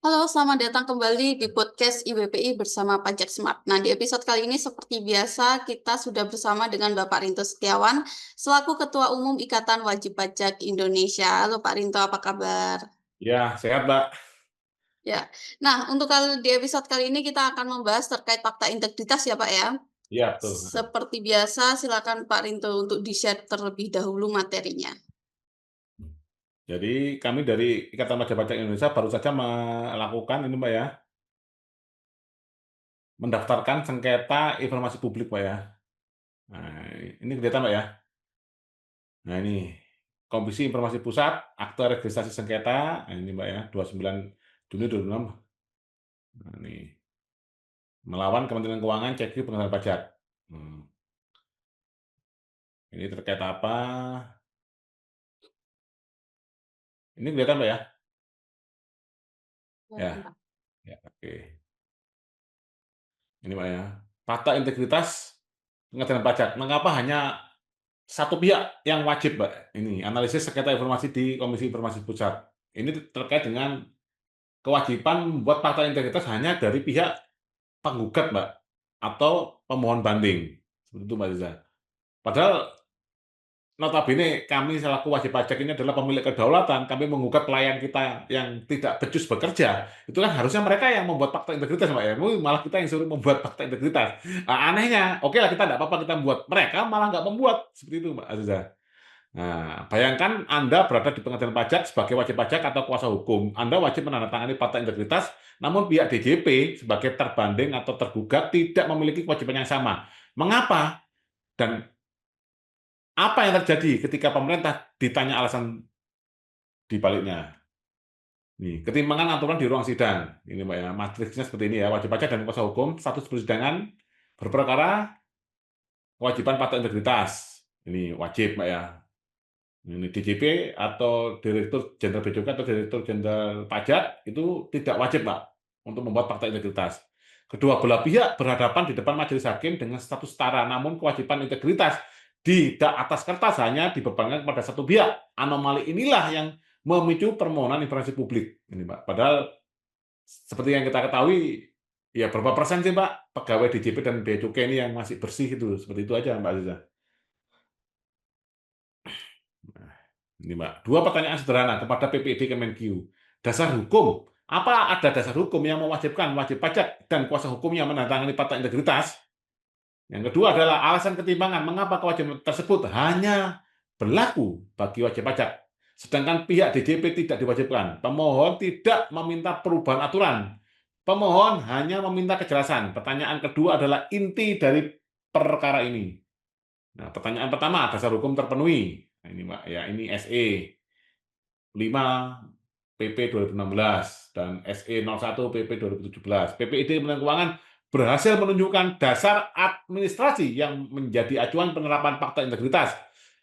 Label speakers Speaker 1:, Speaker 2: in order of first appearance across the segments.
Speaker 1: Halo, selamat datang kembali di podcast IBPI bersama Pajak Smart. Nah, di episode kali ini seperti biasa kita sudah bersama dengan Bapak Rinto Setiawan selaku Ketua Umum Ikatan Wajib Pajak Indonesia. Halo Pak Rinto, apa kabar?
Speaker 2: Ya, sehat, Mbak.
Speaker 1: Ya. Nah, untuk di episode kali ini kita akan membahas terkait fakta integritas ya, Pak ya.
Speaker 2: Iya, betul, heeh.
Speaker 1: Seperti biasa, silakan Pak Rinto untuk di-share terlebih dahulu materinya.
Speaker 2: Jadi kami dari Ikatan Wajib Pajak Indonesia baru saja melakukan ini, Mbak, ya, mendaftarkan sengketa informasi publik, Mbak, ya. Nah, ini kelihatan, Mbak, ya. Nah, ini Komisi Informasi Pusat, Akte Registrasi Sengketa, nah ini, Mbak, ya, 29 Juni 2006. Nah, ini melawan Kementerian Keuangan, Cekri Pengendalian Pajak. Hmm, ini terkait apa? Ini kelihatan, Mbak, ya? Ya,
Speaker 1: Silakan, Pak.
Speaker 2: ya, oke. Ini, Mbak, ya. Fakta integritas pengendalian pajak. Mengapa hanya satu pihak yang wajib, Mbak, ini analisis sengketa informasi di Komisi Informasi Pusat. Ini terkait dengan kewajiban membuat fakta integritas hanya dari pihak penggugat, Mbak, atau pemohon banding. Seperti itu, Mbak Liza. Padahal notabene kami selaku wajib pajak ini adalah pemilik kedaulatan, kami menggugat pelayan kita yang tidak becus bekerja, itu kan harusnya mereka yang membuat fakta integritas, Mbak, ya. Malah kita yang suruh membuat fakta integritas. Anehnya, oke lah kita tidak apa-apa kita membuat, mereka malah nggak membuat. Seperti itu, Mbak Aziza. Nah, bayangkan Anda berada di pengadilan pajak sebagai wajib pajak atau kuasa hukum. Anda wajib menandatangani fakta integritas, namun pihak DJP sebagai terbanding atau tergugat tidak memiliki kewajiban yang sama. Mengapa? Dan apa yang terjadi ketika pemerintah ditanya alasan di baliknya? Nih, ketimpangan aturan di ruang sidang. Ini, Mbak, ya, matriksnya seperti ini ya, wajib pajak dan kuasa hukum, status persidangan, berperkara, kewajiban fakta integritas. Ini wajib, Mbak, ya. Ini DJP atau Direktur Jenderal Bea Cukai atau Direktur Jenderal Pajak itu tidak wajib, Pak, untuk membuat fakta integritas. Kedua belah pihak berhadapan di depan majelis hakim dengan status setara, namun kewajiban integritas di atas kertas hanya dibebankan kepada satu pihak. Anomali inilah yang memicu permohonan informasi publik. Ini, Pak. Padahal seperti yang kita ketahui, ya berapa persen sih, Pak, pegawai DJP dan Bea Cukai ini yang masih bersih itu? Seperti itu aja, Mbak Aziza. Nah, ini, Mbak, 2 pertanyaan sederhana kepada PPD Kemenkeu. Dasar hukum, apa ada dasar hukum yang mewajibkan wajib pajak dan kuasa hukumnya menandatangani fakta integritas? Yang kedua adalah alasan ketimpangan, mengapa kewajiban tersebut hanya berlaku bagi wajib pajak, sedangkan pihak DJP tidak diwajibkan. Pemohon tidak meminta perubahan aturan. Pemohon hanya meminta kejelasan. Pertanyaan kedua adalah inti dari perkara ini. Nah, pertanyaan pertama, dasar hukum terpenuhi. Nah, ini, Mbak, ya, ini SE 5 PP 2016 dan SE 01 PP 2017. PPID Kementerian Keuangan berhasil menunjukkan dasar administrasi yang menjadi acuan penerapan fakta integritas.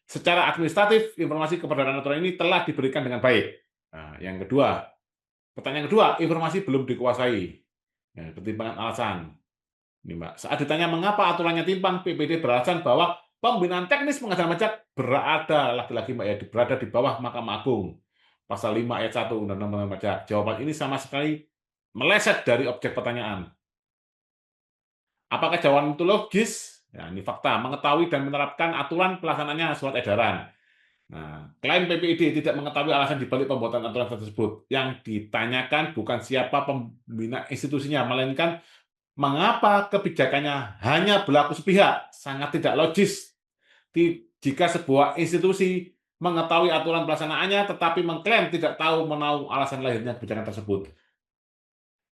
Speaker 2: Secara administratif, informasi keberadaan aturan ini telah diberikan dengan baik. Nah, yang kedua, pertanyaan kedua, informasi belum dikuasai. Ya, ketimpangan alasan. Ini, Mbak, saat ditanya mengapa aturannya timpang, PPD beralasan bahwa pembinaan teknis pengadaan pajak berada, lagi-lagi, Mbak, ya, berada di bawah Mahkamah Agung. Pasal 5 ayat 1 Undang-Undang Pajak. Jawaban ini sama sekali meleset dari objek pertanyaan. Apakah jawaban itu logis? Ya, ini fakta. Mengetahui dan menerapkan aturan pelaksanaannya surat edaran. Nah, klaim PPID tidak mengetahui alasan dibalik pembuatan aturan tersebut. Yang ditanyakan bukan siapa pembina institusinya, melainkan mengapa kebijakannya hanya berlaku sepihak. Sangat tidak logis jika sebuah institusi mengetahui aturan pelaksanaannya tetapi mengklaim tidak tahu menahu alasan lahirnya kebijakan tersebut.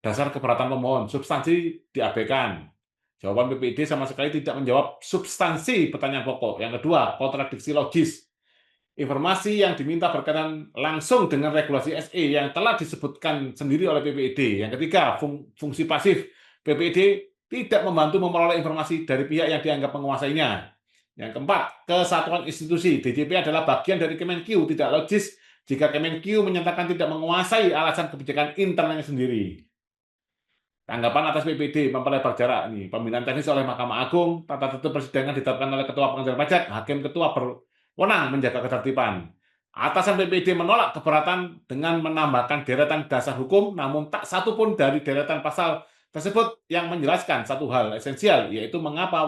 Speaker 2: Dasar keberatan pemohon, substansi diabaikan. Jawaban PPID sama sekali tidak menjawab substansi pertanyaan pokok. Yang kedua, kontradiksi logis. Informasi yang diminta berkaitan langsung dengan regulasi SE yang telah disebutkan sendiri oleh PPID. Yang ketiga, fungsi pasif. PPID tidak membantu memperoleh informasi dari pihak yang dianggap menguasainya. Yang keempat, kesatuan institusi. DJP adalah bagian dari Kemenkeu. Tidak logis jika Kemenkeu menyatakan tidak menguasai alasan kebijakan internalnya sendiri. Tanggapan atas PPD memperlebar jarak ini, pembinaan teknis oleh Mahkamah Agung, tata tertib persidangan ditetapkan oleh Ketua Pengadilan Pajak, Hakim Ketua berwenang menjaga ketertiban. Atasan PPD menolak keberatan dengan menambahkan deretan dasar hukum, namun tak satu pun dari deretan pasal tersebut yang menjelaskan satu hal esensial, yaitu mengapa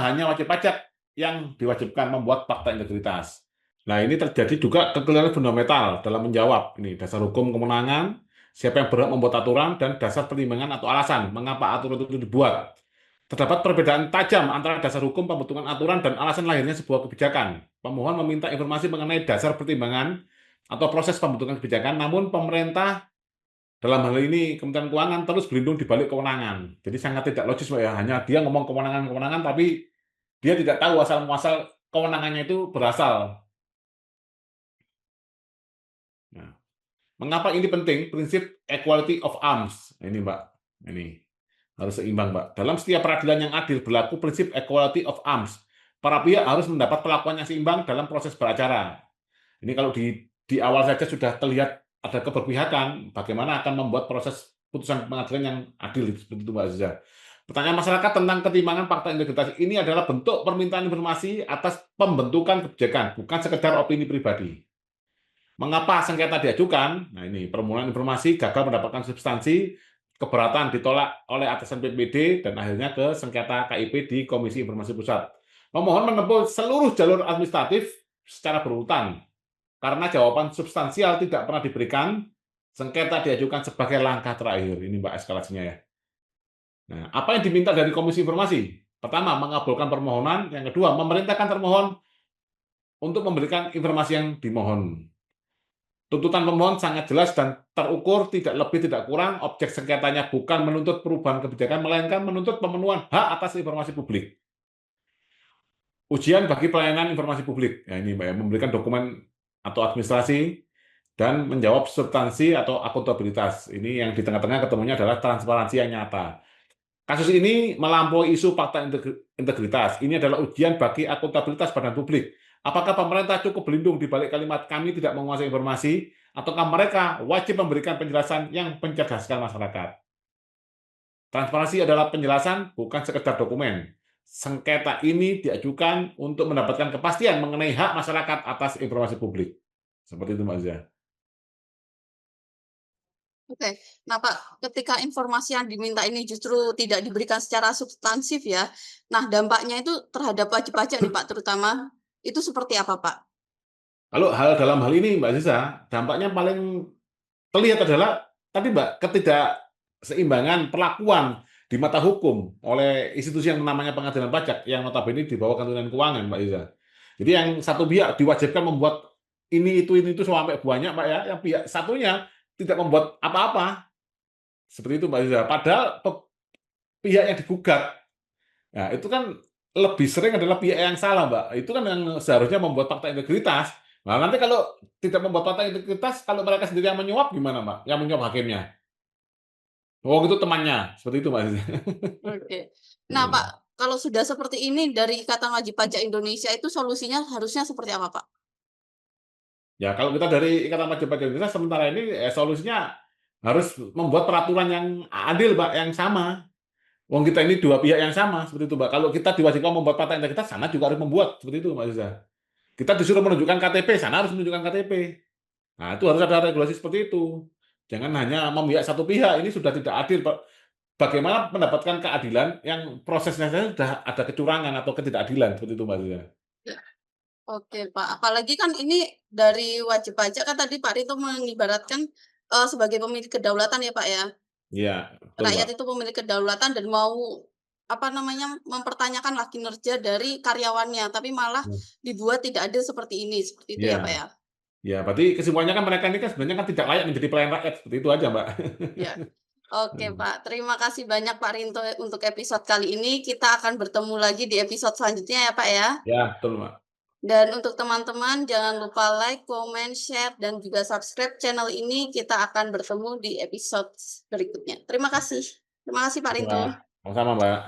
Speaker 2: hanya wajib pajak yang diwajibkan membuat fakta integritas. Nah, ini terjadi juga kekeliruan fundamental dalam menjawab ini dasar hukum kemenangan, siapa yang berhak membuat aturan, dan dasar pertimbangan atau alasan mengapa aturan itu dibuat. Terdapat perbedaan tajam antara dasar hukum pembentukan aturan dan alasan lahirnya sebuah kebijakan. Pemohon meminta informasi mengenai dasar pertimbangan atau proses pembentukan kebijakan, namun pemerintah dalam hal ini Kementerian Keuangan terus berlindung di balik kewenangan. Jadi sangat tidak logis, Pak ya. Hanya dia ngomong kewenangan-kewenangan, tapi dia tidak tahu asal-muasal kewenangannya itu berasal. Nah, mengapa ini penting? Prinsip equality of arms. Ini, Mbak. Ini harus seimbang, Mbak. Dalam setiap peradilan yang adil berlaku prinsip equality of arms. Para pihak harus mendapat perlakuan yang seimbang dalam proses beracara. Ini kalau di awal saja sudah terlihat ada keberpihakan, bagaimana akan membuat proses putusan pengadilan yang adil seperti itu, Mbak Aziza. Pertanyaan masyarakat tentang ketimbangan fakta integritas ini adalah bentuk permintaan informasi atas pembentukan kebijakan, bukan sekedar opini pribadi. Mengapa sengketa diajukan? Nah, ini permohonan informasi gagal mendapatkan substansi, keberatan ditolak oleh atasan PPD, dan akhirnya ke sengketa KIP di Komisi Informasi Pusat. Pemohon menempuh seluruh jalur administratif secara berurutan. Karena jawaban substansial tidak pernah diberikan, sengketa diajukan sebagai langkah terakhir. Ini, Mbak, eskalasinya ya. Nah, apa yang diminta dari Komisi Informasi? Pertama, mengabulkan permohonan. Yang kedua, memerintahkan termohon untuk memberikan informasi yang dimohon. Tuntutan pemohon sangat jelas dan terukur, tidak lebih tidak kurang. Objek sengketanya bukan menuntut perubahan kebijakan, melainkan menuntut pemenuhan hak atas informasi publik. Ujian bagi pelayanan informasi publik. Ya, ini, Mbak, ya, memberikan dokumen atau administrasi dan menjawab substansi atau akuntabilitas. Ini yang di tengah-tengah ketemunya adalah transparansi yang nyata. Kasus ini melampaui isu fakta integritas. Ini adalah ujian bagi akuntabilitas badan publik. Apakah pemerintah cukup berlindung di balik kalimat kami tidak menguasai informasi, ataukah mereka wajib memberikan penjelasan yang mencerdaskan masyarakat? Transparansi adalah penjelasan, bukan sekedar dokumen. Sengketa ini diajukan untuk mendapatkan kepastian mengenai hak masyarakat atas informasi publik. Seperti itu, Mbak Zia.
Speaker 1: Oke. Nah, Pak, ketika informasi yang diminta ini justru tidak diberikan secara substansif ya. Nah, dampaknya itu terhadap wajib pajak nih, Pak, terutama itu seperti apa, Pak?
Speaker 2: Kalau dalam hal ini, Mbak Ziza, dampaknya paling terlihat adalah tadi, Mbak, ketidakseimbangan perlakuan di mata hukum oleh institusi yang namanya pengadilan pajak yang notabene di bawah Kementerian Keuangan, Mbak Ziza. Jadi yang satu pihak diwajibkan membuat ini itu sampai banyak, Pak ya, yang pihak satunya tidak membuat apa-apa. Seperti itu, Mbak Ziza. Padahal pihak yang digugat, nah itu kan lebih sering adalah pihak yang salah, Mbak. Itu kan yang seharusnya membuat fakta integritas. Nah, nanti kalau tidak membuat fakta integritas, kalau mereka sendiri yang menyuap gimana, Mbak? Yang menyuap hakimnya. Oh, itu temannya. Seperti itu, Mbak.
Speaker 1: Oke. Nah, Pak, kalau sudah seperti ini dari Ikatan Wajib Pajak Indonesia itu solusinya harusnya seperti apa, Pak?
Speaker 2: Ya, kalau kita dari Ikatan Wajib Pajak Indonesia sementara ini solusinya harus membuat peraturan yang adil, Mbak, yang sama. Wong kita ini dua pihak yang sama, seperti itu, Mbak. Kalau kita diwajibkan membuat fakta integritas, sana juga harus membuat, seperti itu, Mbak Ziza. Kita disuruh menunjukkan KTP, sana harus menunjukkan KTP. Nah, itu harus ada regulasi seperti itu. Jangan hanya memihak satu pihak, ini sudah tidak adil, Pak. Bagaimana mendapatkan keadilan yang prosesnya saja sudah ada kecurangan atau ketidakadilan, seperti itu, Mbak Ziza.
Speaker 1: Oke, Pak. Apalagi kan ini dari wajib pajak kan tadi Pak Rito mengibaratkan sebagai pemilik kedaulatan ya, Pak ya.
Speaker 2: Iya, betul, Mbak.
Speaker 1: Rakyat itu pemilik kedaulatan dan mau apa namanya mempertanyakan lah kinerja dari karyawannya, tapi malah
Speaker 2: Iya.
Speaker 1: dibuat tidak adil seperti ini, seperti itu
Speaker 2: Iya.
Speaker 1: ya, Pak ya.
Speaker 2: Ya, berarti kesimpulannya kan mereka ini kan sebenarnya kan tidak layak menjadi pelayan rakyat, seperti itu aja, Mbak.
Speaker 1: Ya. Oke, Pak. Terima kasih banyak Pak Rinto untuk episode kali ini. Kita akan bertemu lagi di episode selanjutnya ya, Pak ya.
Speaker 2: Ya, betul, Mbak.
Speaker 1: Dan untuk teman-teman jangan lupa like, comment, share, dan juga subscribe channel ini. Kita akan bertemu di episode berikutnya. Terima kasih. Terima kasih Pak Rinto.
Speaker 2: Ya, sama-sama, Mbak.